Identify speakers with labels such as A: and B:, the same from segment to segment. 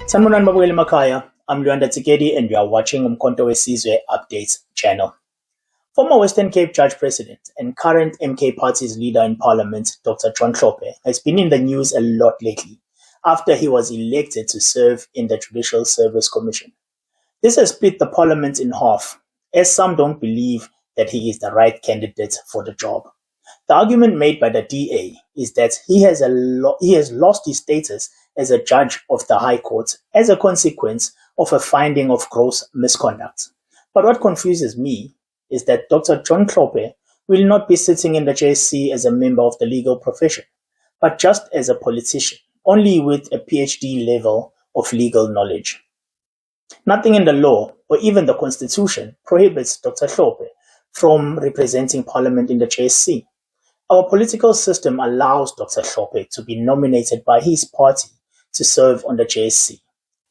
A: Sanibonani babukeli emakhaya, I'm Luanda Tsikedi and you are watching uMkhonto Wesizwe Updates channel. Former Western Cape Judge President and current MK Party's leader in Parliament, Dr. John Hlophe, has been in the news a lot lately after he was elected to serve in the Judiciary Service Commission. This has split the Parliament in half, as some don't believe that he is the right candidate for the job. The argument made by the DA is that he has lost his status as a judge of the High Court as a consequence of a finding of gross misconduct. But what confuses me is that Dr. John Hlophe will not be sitting in the JSC as a member of the legal profession, but just as a politician, only with a PhD level of legal knowledge. Nothing in the law or even the Constitution prohibits Dr. Hlophe from representing Parliament in the JSC. Our political system allows Dr. Hlophe to be nominated by his party to serve on the JSC.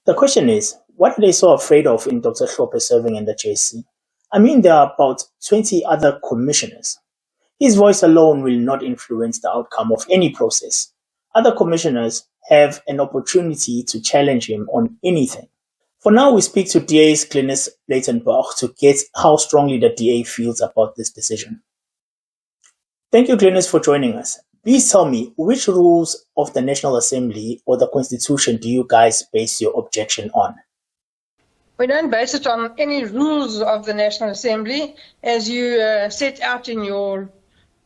A: The question is, what are they so afraid of in Dr. Hlophe serving in the JSC? I mean, there are about 20 other commissioners. His voice alone will not influence the outcome of any process. Other commissioners have an opportunity to challenge him on anything. For now, we speak to DA's Glyniss Breytenbach to get how strongly the DA feels about this decision. Thank you, Glyniss, for joining us. Please tell me, which rules of the National Assembly or the Constitution do you guys base your objection on?
B: We don't base it on any rules of the National Assembly, as you set out in your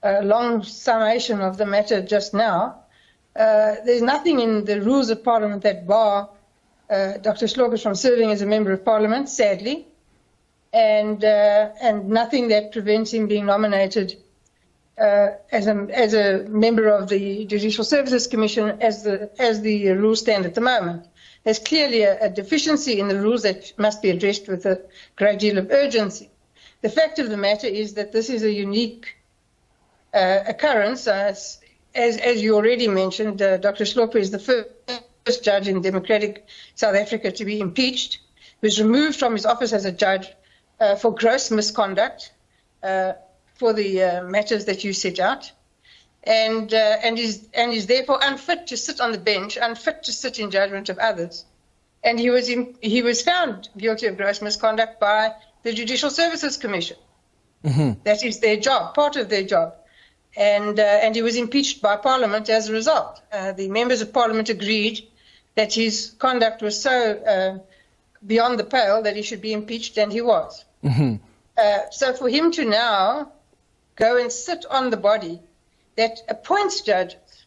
B: long summation of the matter just now. There's nothing in the rules of Parliament that bar Dr. Hlophe from serving as a member of Parliament, sadly, and nothing that prevents him being nominated as a member of the Judicial Services Commission as the rules stand at the moment. There's clearly a deficiency in the rules that must be addressed with a great deal of urgency. The fact of the matter is that this is a unique occurrence. As you already mentioned, Dr. Hlophe is the first judge in democratic South Africa to be impeached. He was removed from his office as a judge for gross misconduct for the matters that you set out, and is therefore unfit to sit on the bench, unfit to sit in judgment of others. And he was found guilty of gross misconduct by the Judicial Services Commission. Mm-hmm. That is their job, part of their job. And he was impeached by Parliament as a result. The members of Parliament agreed that his conduct was so beyond the pale that he should be impeached, and he was. Mm-hmm. So for him to now go and sit on the body that appoints judges,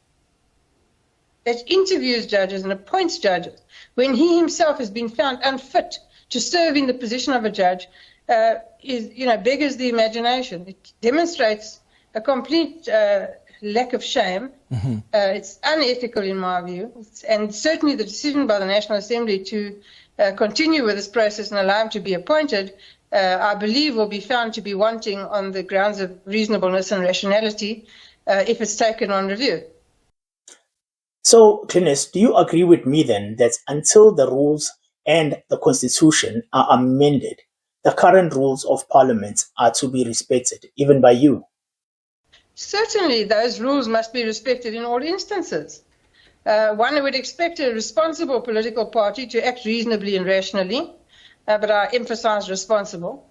B: that interviews judges and appoints judges, when he himself has been found unfit to serve in the position of a judge, beggars the imagination. It demonstrates a complete lack of shame. Mm-hmm. It's unethical in my view, and certainly the decision by the National Assembly to continue with this process and allow him to be appointed, I believe will be found to be wanting on the grounds of reasonableness and rationality if it's taken on review.
A: So, Glyniss, do you agree with me then that until the rules and the Constitution are amended, the current rules of Parliament are to be respected, even by you?
B: Certainly, those rules must be respected in all instances. One would expect a responsible political party to act reasonably and rationally, but I emphasize responsible.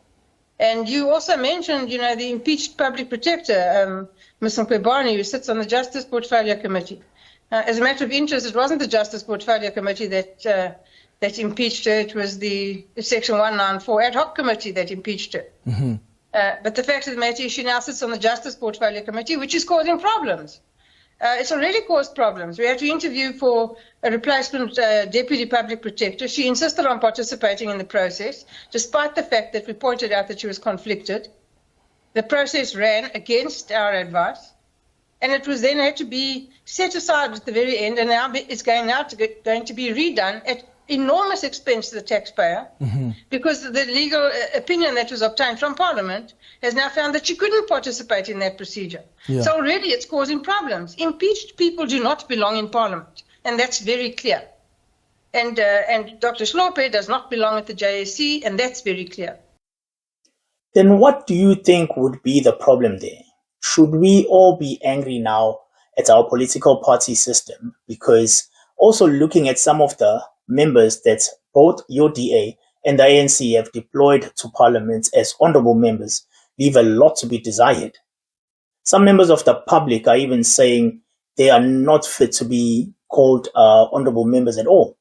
B: And you also mentioned, the impeached public protector, Ms. Mkhwebane, who sits on the Justice Portfolio Committee. As a matter of interest, it wasn't the Justice Portfolio Committee that impeached her. It was the Section 194 ad hoc committee that impeached her. Mm-hmm. But the fact of the matter is she now sits on the Justice Portfolio Committee, which is causing problems. It's already caused problems. We had to interview for a replacement deputy public protector. She insisted on participating in the process, despite the fact that we pointed out that she was conflicted. The process ran against our advice, and it was then had to be set aside at the very end, and now it's going to be redone at enormous expense to the taxpayer, mm-hmm. because the legal opinion that was obtained from Parliament has now found that she couldn't participate in that procedure. Yeah. So already it's causing problems. Impeached people do not belong in Parliament, and that's very clear. And Dr. Hlophe does not belong at the JSC, and that's very clear.
A: Then what do you think would be the problem there? Should we all be angry now at our political party system because also looking at some of the members that both your DA and the ANC have deployed to Parliament as honourable members leave a lot to be desired. Some members of the public are even saying they are not fit to be called honourable members at all.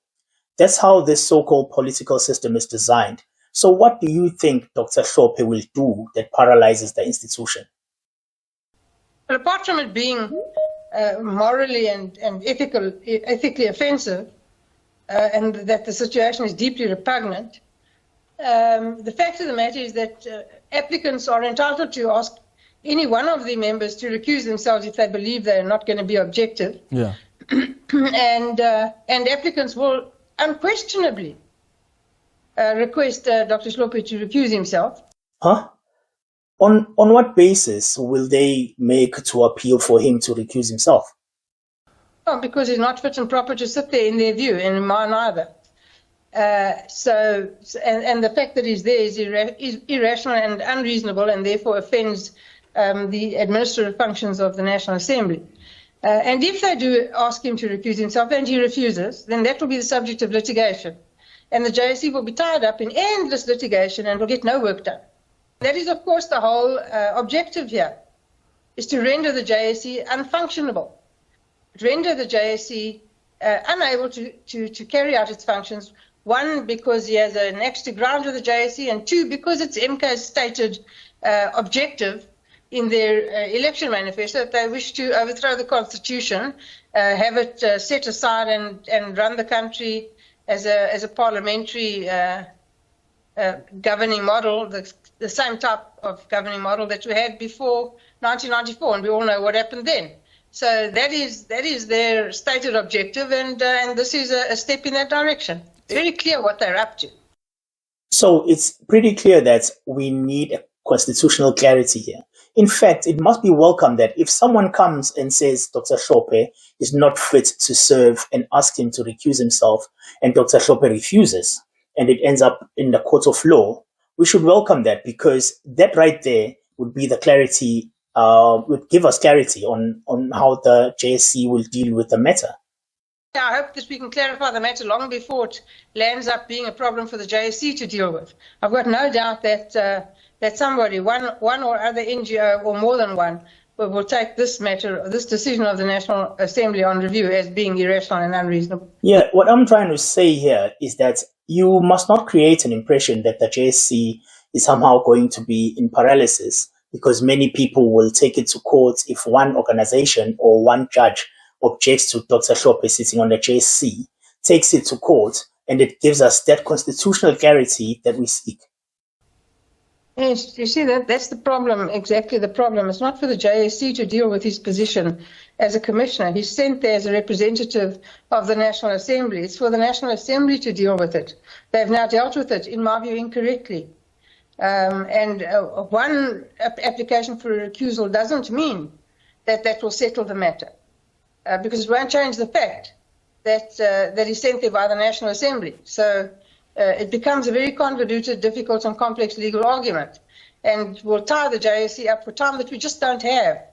A: That's how this so-called political system is designed. So what do you think Dr. Hlophe will do that paralyzes the institution?
B: Well, apart from it being morally and ethically offensive, and that the situation is deeply repugnant, the fact of the matter is that applicants are entitled to ask any one of the members to recuse themselves if they believe they are not going to be objective.
C: Yeah.
B: And applicants will unquestionably request Dr. Hlophe to recuse himself.
A: Huh? On what basis will they make to appeal for him to recuse himself?
B: Oh, because he's not fit and proper to sit there in their view, and in mine either. And the fact that he's there is irrational and unreasonable, and therefore offends the administrative functions of the National Assembly. And if they do ask him to recuse himself and he refuses, then that will be the subject of litigation. And the JSC will be tied up in endless litigation and will get no work done. That is, of course, the whole objective here, is to render the JSC unfunctionable, render the JSC unable to carry out its functions, one, because he has an axe to grind with the JSC, and two, because it's MK's stated objective in their election manifesto that they wish to overthrow the Constitution, have it set aside and run the country as a parliamentary governing model, the same type of governing model that we had before 1994, and we all know what happened then. So that is their stated objective, and this is a step in that direction. It's very clear what they're up to.
A: So it's pretty clear that we need constitutional clarity here. In fact, it must be welcome that if someone comes and says Dr. Hlophe is not fit to serve and asks him to recuse himself, and Dr. Hlophe refuses, and it ends up in the court of law, we should welcome that, because that right there would be the clarity, would give us clarity on how the JSC will deal with the matter.
B: I hope that we can clarify the matter long before it lands up being a problem for the JSC to deal with. I've got no doubt that somebody, one or other NGO, or more than one, will take this matter, this decision of the National Assembly on review as being irrational and unreasonable.
A: Yeah, what I'm trying to say here is that you must not create an impression that the JSC is somehow going to be in paralysis, because many people will take it to court if one organization or one judge objects to Dr. Hlophe sitting on the JSC, takes it to court, and it gives us that constitutional clarity that we seek.
B: Yes, you see, that's the problem, exactly the problem. It's not for the JSC to deal with his position as a commissioner. He's sent there as a representative of the National Assembly. It's for the National Assembly to deal with it. They've now dealt with it, in my view, incorrectly. One application for a recusal doesn't mean that will settle the matter, because it won't change the fact that he's sent there by the National Assembly. So it becomes a very convoluted, difficult and complex legal argument, and will tie the JSC up for time that we just don't have.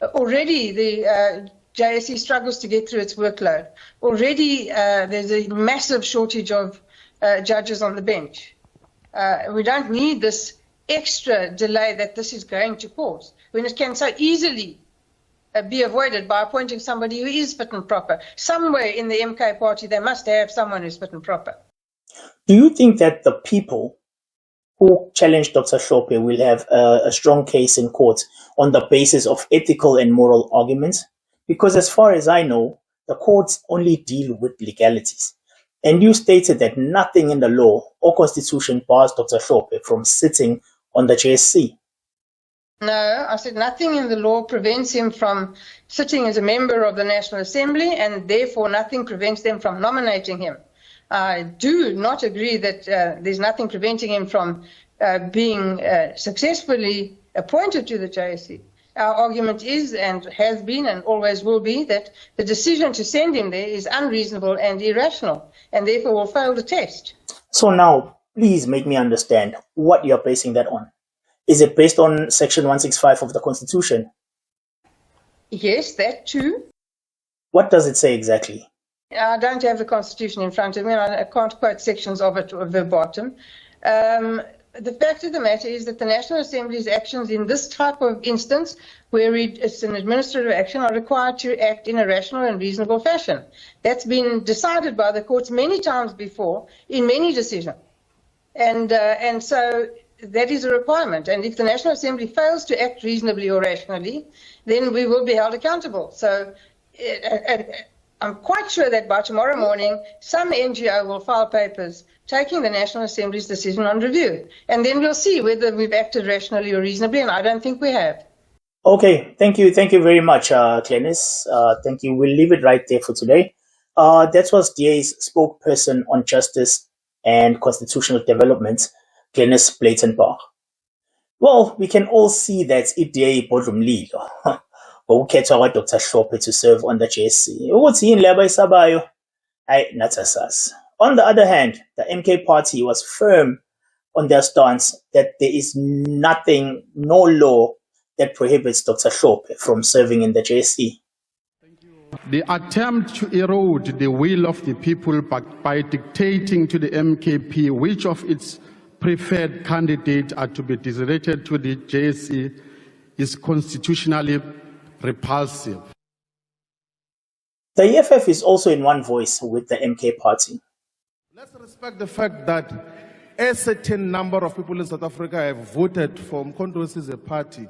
B: Already the JSC struggles to get through its workload. Already there's a massive shortage of judges on the bench. We don't need this extra delay that this is going to cause, when it can so easily be avoided by appointing somebody who is fit and proper. Somewhere in the MK party, they must have someone who's fit and proper.
A: Do you think that the people who challenge Dr. Hlophe will have a strong case in court on the basis of ethical and moral arguments? Because as far as I know, the courts only deal with legalities. And you stated that nothing in the law or constitution bars Dr. Hlophe from sitting on the JSC.
B: No, I said nothing in the law prevents him from sitting as a member of the National Assembly, and therefore nothing prevents them from nominating him. I do not agree that there's nothing preventing him from being successfully appointed to the JSC. Our argument is, and has been, and always will be, that the decision to send him there is unreasonable and irrational, and therefore will fail the test.
A: So now, please make me understand what you're basing that on. Is it based on Section 165 of the Constitution?
B: Yes, that too.
A: What does it say exactly?
B: I don't have the Constitution in front of me, and I can't quote sections of it verbatim. The fact of the matter is that the National Assembly's actions in this type of instance, where it's an administrative action, are required to act in a rational and reasonable fashion. That's been decided by the courts many times before in many decisions. And so that is a requirement. And if the National Assembly fails to act reasonably or rationally, then we will be held accountable. So I'm quite sure that by tomorrow morning, some NGO will file papers taking the National Assembly's decision on review. And then we'll see whether we've acted rationally or reasonably, and I don't think we have.
A: Okay, thank you very much, Glyniss. Thank you. We'll leave it right there for today. That was DA's spokesperson on justice and constitutional development, Glyniss Breytenbach. Well, we can all see that DA boardroom lead. Ngokukhethwa Dr. Hlophe to serve on the JSC. Ukuthi yini laba isabayo? Ayi nathi asazi. On the other hand, the MK party was firm on their stance that there is nothing, no law that prohibits Dr. Hlophe from serving in the JSC.
C: The attempt to erode the will of the people by dictating to the MKP which of its preferred candidates are to be designated to the JSC is constitutionally repulsive.
A: The EFF is also in one voice with the MK party.
D: Let's respect the fact that a certain number of people in South Africa have voted for uMkhonto as a party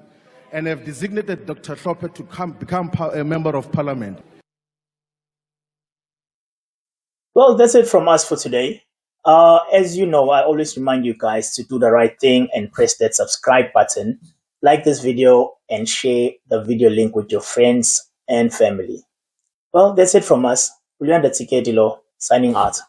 D: and have designated Dr. Hlophe to become a member of parliament.
A: Well, that's it from us for today. As you know, I always remind you guys to do the right thing and press that subscribe button, like this video, and share the video link with your friends and family. Well, that's it from us. Signing out.